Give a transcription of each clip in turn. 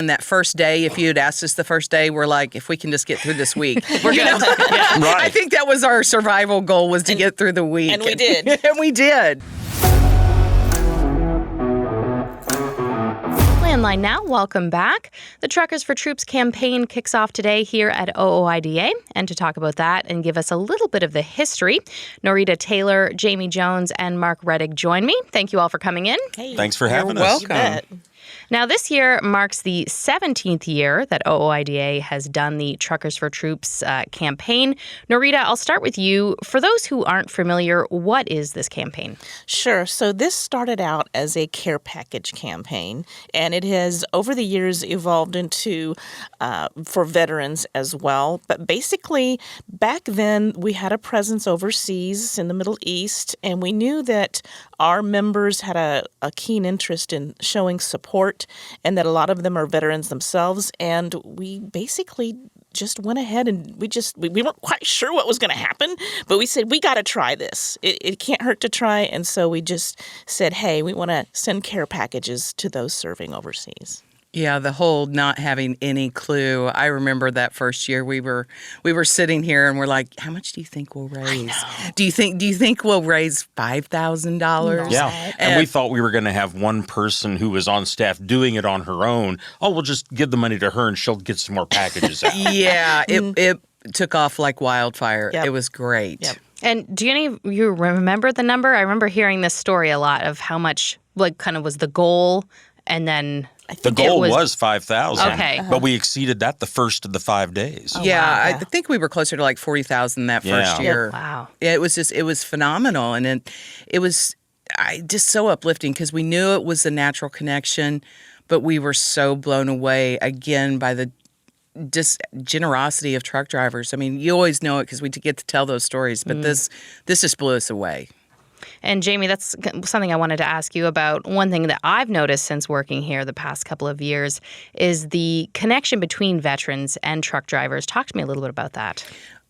that first day, if you had asked us the first day, we're like, if we can just get through this week, we're good. Right. I think that was our survival goal, was to get through the week. And we did. And we did. Landline now, welcome back. The Truckers for Troops campaign kicks off today here at OOIDA. And to talk about that and give us a little bit of the history, Norita Taylor, Jamie Jones, and Mark Reddick join me. Thank you all for coming in. Hey, Thanks for having us. welcome. you bet. Now, this year marks the 17th year that OOIDA has done the Truckers for Troops campaign. Norita, I'll start with you. For those who aren't familiar, what is this campaign? Sure. So this started out as a care package campaign, and it has, over the years, evolved into for veterans as well. But basically, back then, we had a presence overseas in the Middle East, and we knew that our members had a keen interest in showing support, and that a lot of them are veterans themselves. And we basically just went ahead and we weren't quite sure what was going to happen, but we said, we got to try this. It can't hurt to try. And so we just said, hey, we want to send care packages to those serving overseas. Yeah, the whole not having any clue. I remember that first year we were sitting here and we're like, how much do you think we'll raise? Do you think we'll raise $5,000? Yeah, and we thought we were going to have one person who was on staff doing it on her own. Oh, we'll just give the money to her and she'll get some more packages out. Yeah, it took off like wildfire. Yep. It was great. Yep. And do any of you remember the number? I remember hearing this story a lot of how much, kind of was the goal, and then The goal was 5,000, Okay. but we exceeded that the first of the 5 days. Yeah, wow. I think we were closer to like 40,000 that first Yeah. year. Wow. Yeah, it was phenomenal, and it was just so uplifting because we knew it was a natural connection, but we were so blown away again by the just generosity of truck drivers. I mean, you always know it because we get to tell those stories, but this just blew us away. And Jamie, that's something I wanted to ask you about. One thing that I've noticed since working here the past couple of years is the connection between veterans and truck drivers. Talk to me a little bit about that.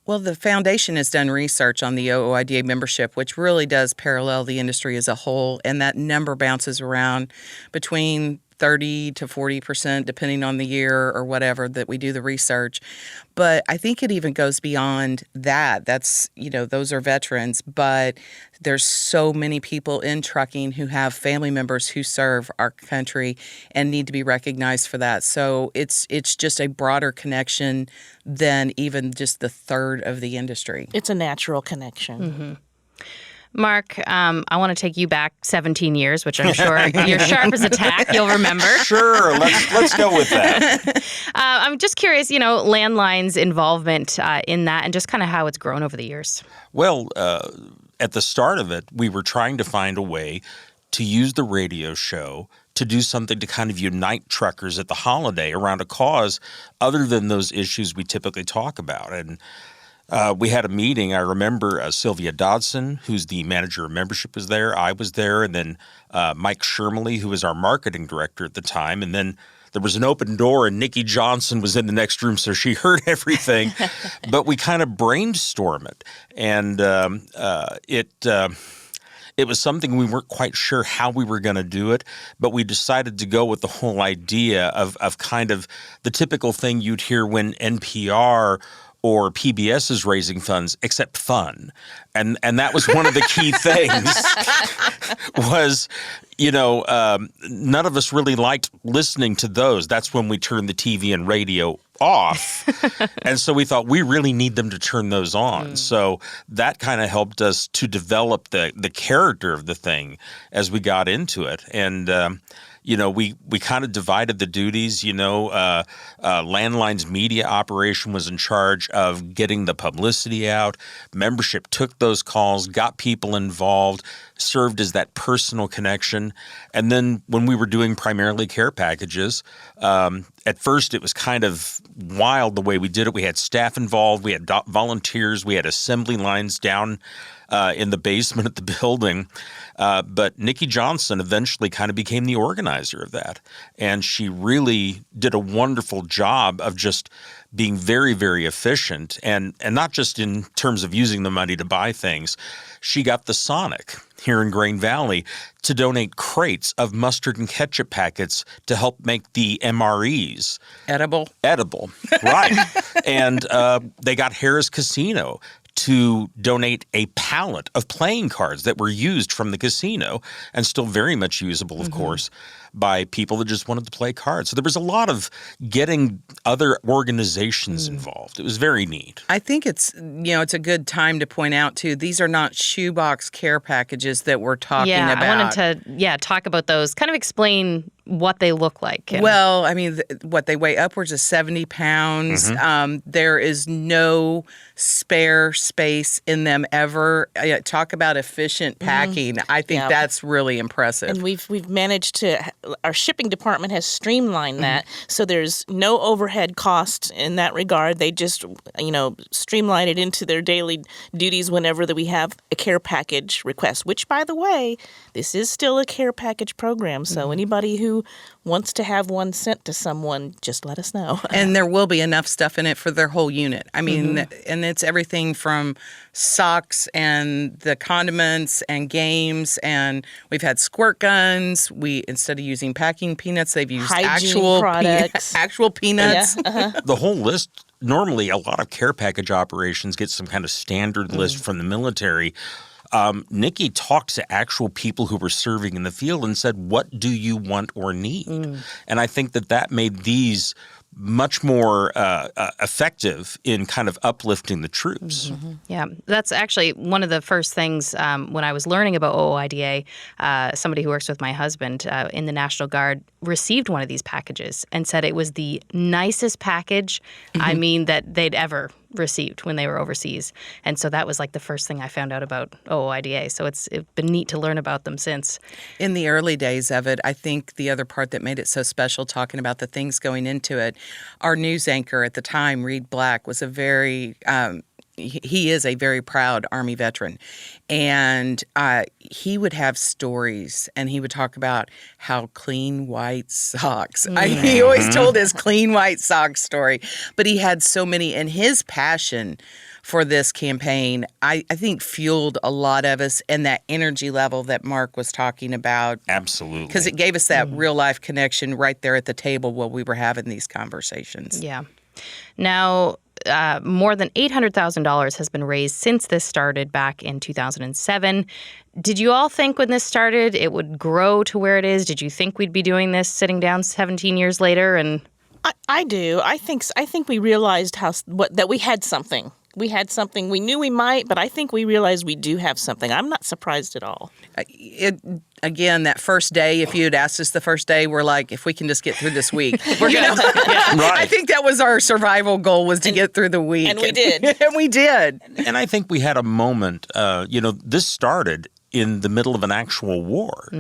Well, the foundation has done research on the OOIDA membership, which really does parallel the industry as a whole, and that number bounces around between 30 to 40%, depending on the year or whatever that we do the research. But I think it even goes beyond that. That's, those are veterans, but there's so many people in trucking who have family members who serve our country and need to be recognized for that. So it's just a broader connection than even just the third of the industry. It's a natural connection. Mm-hmm. Mark, I want to take you back 17 years, which I'm sure you're sharp as a tack. You'll remember. Sure, let's go with that. I'm just curious, Landline's involvement in that and just kind of how it's grown over the years. Well, at the start of it, we were trying to find a way to use the radio show to do something to kind of unite truckers at the holiday around a cause other than those issues we typically talk about. And we had a meeting. I remember Sylvia Dodson, who's the manager of membership, was there. I was there. And then Mike Shermley, who was our marketing director at the time. And then there was an open door and Nikki Johnson was in the next room, so she heard everything. But we kind of brainstormed it. And it was something we weren't quite sure how we were going to do it, but we decided to go with the whole idea of kind of the typical thing you'd hear when NPR or PBS is raising funds, except fun. And that was one of the key things was, none of us really liked listening to those. That's when we turned the TV and radio off. And so we thought we really need them to turn those on. So that kind of helped us to develop the character of the thing as we got into it. And we kind of divided the duties. Landline's media operation was in charge of getting the publicity out. Membership took those calls, got people involved, served as that personal connection. And then when we were doing primarily care packages, at first it was kind of wild the way we did it. We had staff involved. We had volunteers. We had assembly lines down in the basement of the building. But Nikki Johnson eventually kind of became the organizer of that. And she really did a wonderful job of just being very, very efficient. And not just in terms of using the money to buy things. She got the Sonic here in Grain Valley to donate crates of mustard and ketchup packets to help make the MREs Edible. Right. And they got Harris Casino to donate a pallet of playing cards that were used from the casino and still very much usable, of course, by people that just wanted to play cards. So there was a lot of getting other organizations involved. It was very neat. I think it's a good time to point out, too, these are not shoebox care packages that we're talking about. I wanted to, talk about those, kind of explain what they look like. Well, I mean, what they weigh upwards of 70 pounds. There is no spare space in them ever. Talk about efficient packing. I think that's really impressive. And we've managed to, our shipping department has streamlined that, so there's no overhead costs in that regard. They just, streamline it into their daily duties whenever that we have a care package request, which, by the way, this is still a care package program, so anybody who wants to have one sent to someone, just let us know. And there will be enough stuff in it for their whole unit. I mean, and it's everything from socks and the condiments and games, and we've had squirt guns. Instead of using packing peanuts, they've used Hygiene products. actual peanuts. The whole list, normally a lot of care package operations get some kind of standard list from the military. Nikki talked to actual people who were serving in the field and said, what do you want or need? And I think that made these much more effective in kind of uplifting the troops. Yeah, that's actually one of the first things when I was learning about OOIDA. Somebody who works with my husband in the National Guard received one of these packages and said it was the nicest package, I mean, that they'd ever received when they were overseas. And so that was like the first thing I found out about OOIDA. So it's been neat to learn about them since. In the early days of it, I think the other part that made it so special, talking about the things going into it, our news anchor at the time, Reed Black, was a very he is a very proud Army veteran. And he would have stories, and he would talk about how clean white socks. He always told his clean white socks story. But he had so many, and his passion for this campaign, I think, fueled a lot of us, and that energy level that Mark was talking about. Absolutely. Because it gave us that real-life connection right there at the table while we were having these conversations. Yeah. Now, more than $800,000 has been raised since this started back in 2007. Did you all think when this started it would grow to where it is? Did you think we'd be doing this sitting down 17 years later? And I do. I think we realized that we had something. We had something. We knew we might, but I think we realized we do have something. I'm not surprised at all. Again, that first day, if you had asked us the first day, we're like, if we can just get through this week, we're good. Right. I think that was our survival goal, was to get through the week. And we did. And we did. And I think we had a moment, this started in the middle of an actual war.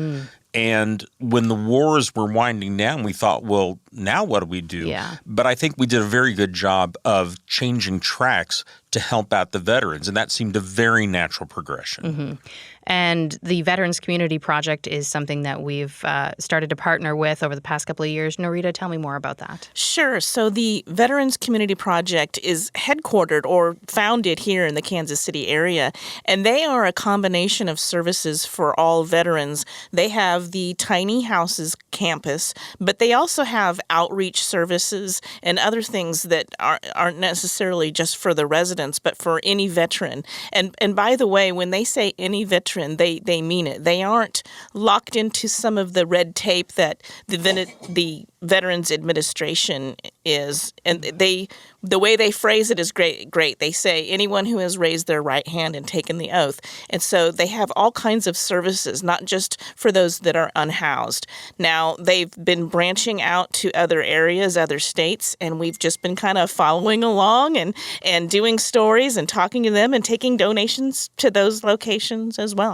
And when the wars were winding down, we thought, well, now what do we do? Yeah. But I think we did a very good job of changing tracks to help out the veterans, and that seemed a very natural progression. And the Veterans Community Project is something that we've started to partner with over the past couple of years. Norita, tell me more about that. Sure. So the Veterans Community Project is headquartered or founded here in the Kansas City area, and they are a combination of services for all veterans. They have the Tiny Houses campus, but they also have outreach services and other things that aren't necessarily just for the residents, but for any veteran. And by the way, when they say any veteran, they mean it. They aren't locked into some of the red tape that the Veterans Administration is. And the way they phrase it is great. They say anyone who has raised their right hand and taken the oath. And so they have all kinds of services, not just for those that are unhoused. Now, they've been branching out to other areas, other states, and we've just been kind of following along and doing stories and talking to them and taking donations to those locations as well.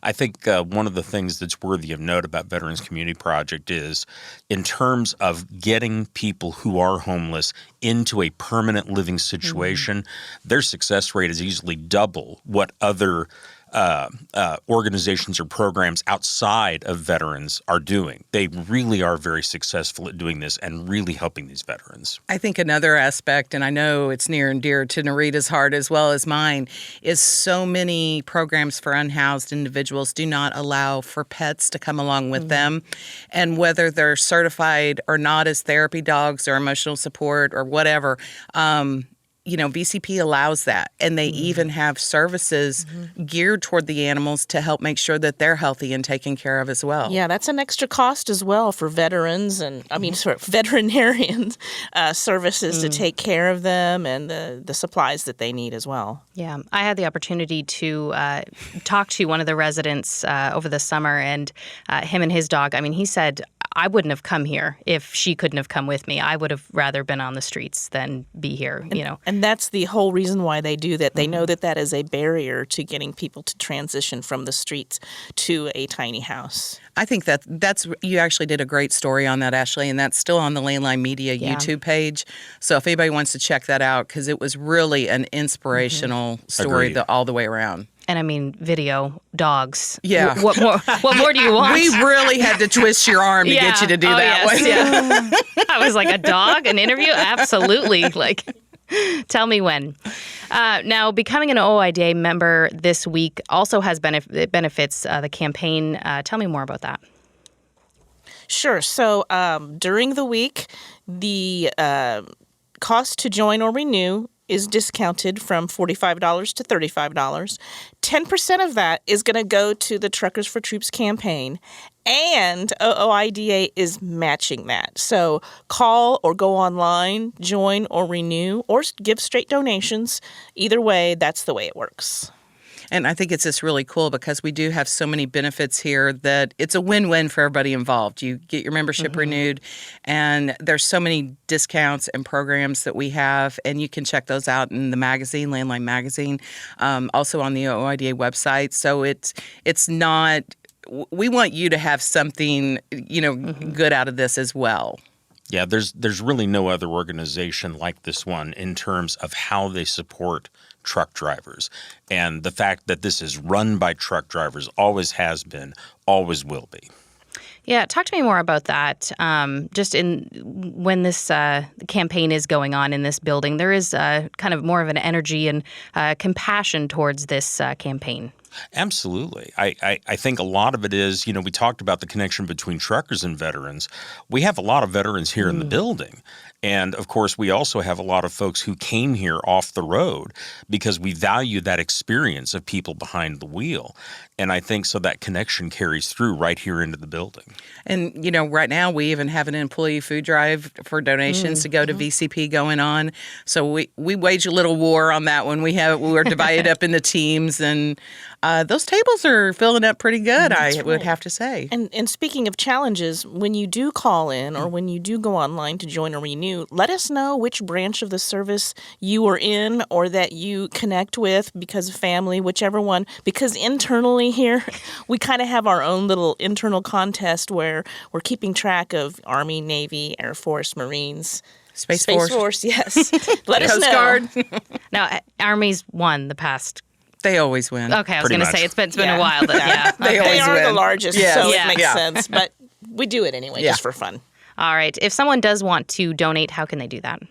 I think one of the things that's worthy of note about Veterans Community Project is in terms of getting people who are homeless into a permanent living situation, their success rate is easily double what other organizations or programs outside of veterans are doing. They really are very successful at doing this and really helping these veterans. I think another aspect, and I know it's near and dear to Narita's heart as well as mine, is so many programs for unhoused individuals do not allow for pets to come along with them. And whether they're certified or not as therapy dogs or emotional support or whatever, VCP allows that. And they even have services geared toward the animals to help make sure that they're healthy and taken care of as well. Yeah, that's an extra cost as well for veterans and, veterinarian services to take care of them and the supplies that they need as well. Yeah, I had the opportunity to talk to one of the residents over the summer, and him and his dog, he said, I wouldn't have come here if she couldn't have come with me. I would have rather been on the streets than be here, And that's the whole reason why they do that. They know that is a barrier to getting people to transition from the streets to a tiny house. I think that's you actually did a great story on that, Ashley, and that's still on the Landline Media YouTube page. So if anybody wants to check that out, because it was really an inspirational story all the way around. And video, dogs. Yeah. What more do you want? We really had to twist your arm to get you to do that one. Yeah. I was like, a dog? An interview? Absolutely. Tell me when. Now, becoming an OOIDA member this week also has benefits the campaign. Tell me more about that. Sure. So during the week, the cost to join or renew is discounted from $45 to $35. 10% of that is going to go to the Truckers for Troops campaign, and OOIDA is matching that. So call or go online, join or renew, or give straight donations. Either way, that's the way it works. And I think it's just really cool because we do have so many benefits here that it's a win-win for everybody involved. You get your membership renewed, and there's so many discounts and programs that we have, and you can check those out in the magazine, Landline Magazine, also on the OOIDA website. So it's not – we want you to have something, good out of this as well. Yeah, there's really no other organization like this one in terms of how they support truck drivers. And the fact that this is run by truck drivers always has been, always will be. Yeah, talk to me more about that. Just when this campaign is going on in this building, there is kind of more of an energy and compassion towards this campaign. Absolutely. I think a lot of it is, we talked about the connection between truckers and veterans. We have a lot of veterans here in the building. And, of course, we also have a lot of folks who came here off the road because we value that experience of people behind the wheel. And I think so that connection carries through right here into the building. And, right now we even have an employee food drive for donations to go to VCP going on. So we wage a little war on that one. We're divided up into teams, and those tables are filling up pretty good, would have to say. And speaking of challenges, when you do call in or when you do go online to join or renew, let us know which branch of the service you are in or that you connect with because of family, whichever one. Because internally here, we kind of have our own little internal contest where we're keeping track of Army, Navy, Air Force, Marines. Space Force, yes. Let us Coast know. Guard. Now, Army's won the past. They always win. Okay, I was going to say it's been a while. But yeah. They always are win. the largest, so it makes sense. But we do it anyway, just for fun. All right. If someone does want to donate, how can they do that?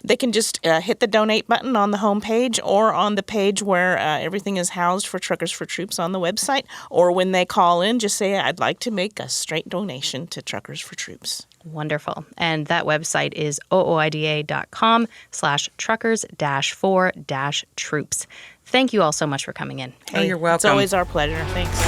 They can just hit the donate button on the homepage or on the page where everything is housed for Truckers for Troops on the website. Or when they call in, just say, I'd like to make a straight donation to Truckers for Troops. Wonderful. And that website is ooida.com/truckers-for-troops. Thank you all so much for coming in. Hey, you're welcome. It's always our pleasure. Thanks.